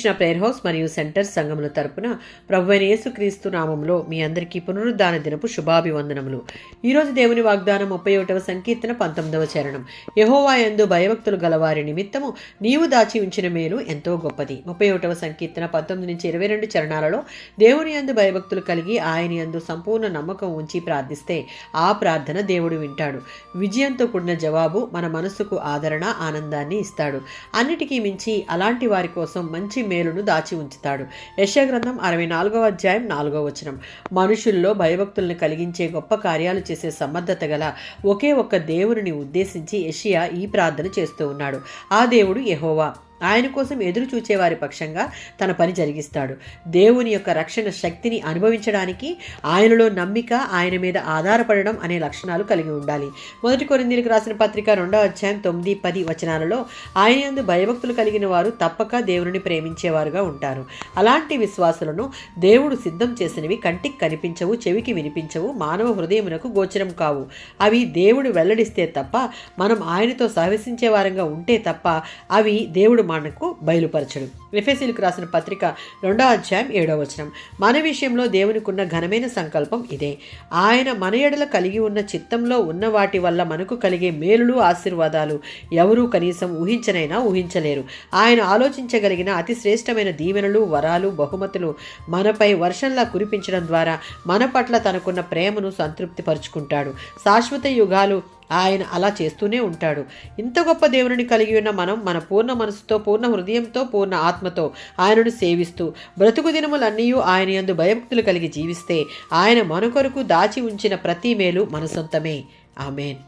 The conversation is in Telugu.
కృష్ణ ప్రేయర్ హౌస్ మరియు సెంటర్ సంఘముల తరపున ప్రభువైన యేసుక్రీస్తు నామంలో మీ అందరికీ పునరుద్ధాన దినపు శుభాభివందనములు. ఈరోజు దేవుని వాగ్దానం 31వ సంకీర్తన 19వ చరణం. యెహోవా యందు భయభక్తులు గలవారి నిమిత్తము నీవు దాచి ఉంచిన మేలు ఎంతో గొప్పది. 31వ సంకీర్తన 19 నుంచి 22 చరణాలలో దేవుని యందు భయభక్తులు కలిగి ఆయన యందు సంపూర్ణ నమ్మకం ఉంచి ప్రార్థిస్తే ఆ ప్రార్థన దేవుడు వింటాడు. విజయంతో కూడిన జవాబు మన మనస్సుకు ఆదరణ, ఆనందాన్ని ఇస్తాడు. అన్నిటికీ మించి అలాంటి వారి కోసం మంచి మేలును దాచి ఉంచుతాడు. యెషయా గ్రంథం 64వ అధ్యాయం 4వ వచనం. మనుషుల్లో భయభక్తులను కలిగించే గొప్ప కార్యాలు చేసే సమర్థత గల ఒకే ఒక్క దేవుని ఉద్దేశించి యెషయా ఈ ప్రార్థన చేస్తూ ఉన్నాడు. ఆ దేవుడు యెహోవా. ఆయన కోసం ఎదురు చూచేవారి పక్షంగా తన పని జరిగిస్తాడు. దేవుని యొక్క రక్షణ శక్తిని అనుభవించడానికి ఆయనలో నమ్మిక, ఆయన మీద ఆధారపడడం అనే లక్షణాలు కలిగి ఉండాలి. 1 కొరింథీయులకు రాసిన పత్రిక 2వ అధ్యాయం 9-10 వచనాలలో ఆయన యందు భయభక్తులు కలిగిన వారు తప్పక దేవుని ప్రేమించేవారుగా ఉంటారు. అలాంటి విశ్వాసులను దేవుడు సిద్ధం చేసినవి కంటికి కనిపించవు, చెవికి వినిపించవు, మానవ హృదయమునకు గోచరం కావు. అవి దేవుడు వెల్లడిస్తే తప్ప, మనం ఆయనతో సహవసించే వారంగా ఉంటే తప్ప అవి దేవుడు మనకు బయలుపరచడు. ఎఫెసీయులకు రాసిన పత్రిక 2వ అధ్యాయం 7వ వచనం. మన విషయంలో దేవునికున్న ఘనమైన సంకల్పం ఇదే. ఆయన మన ఎడల కలిగి ఉన్న చిత్తంలో ఉన్న వాటి వల్ల మనకు కలిగే మేలులు, ఆశీర్వాదాలు ఎవరూ కనీసం ఊహించలేరు. ఆయన ఆలోచించగలిగిన అతి శ్రేష్టమైన దీవెనలు, వరాలు, బహుమతులు మనపై వర్షంలా కురిపించడం ద్వారా మన పట్ల తనకున్న ప్రేమను సంతృప్తి పరుచుకుంటాడు. శాశ్వత యుగాలు ఆయన అలా చేస్తూనే ఉంటాడు. ఇంత గొప్ప దేవుని కలిగి ఉన్న మనం మన పూర్ణ మనసుతో, పూర్ణ హృదయంతో, పూర్ణ ఆత్మతో ఆయనను సేవిస్తూ బ్రతుకు దినములన్నీ ఆయన యందు భయభక్తులు కలిగి జీవిస్తే ఆయన మన కొరకు దాచి ఉంచిన ప్రతి మేలు మన సొంతమే. ఆమేన్.